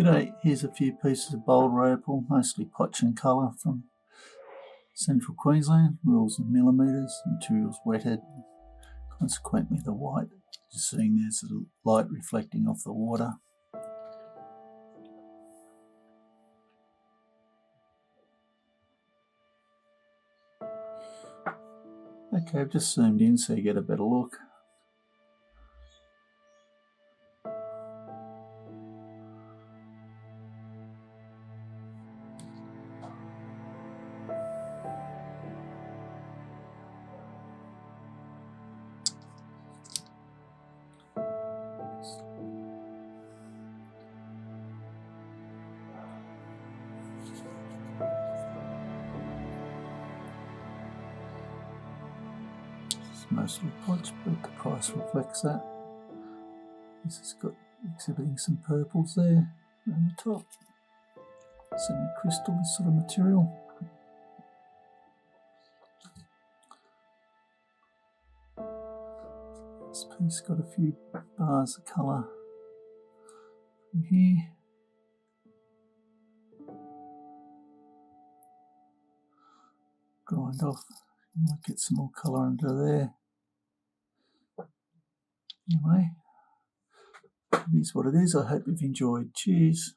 G'day, here's a few pieces of Boulder Opal, mostly potch and colour from central Queensland, rules in millimetres, materials wetted, consequently the white, just seeing there's a light reflecting off the water. Okay, I've just zoomed in so you get a better look. Mostly potch, but the price reflects that. This has got exhibiting some purples there on the top. Semi-crystal, this sort of material. This piece got a few bars of colour from here. Grind off, you might get some more colour under there. Anyway, it is what it is. I hope you've enjoyed. Cheers.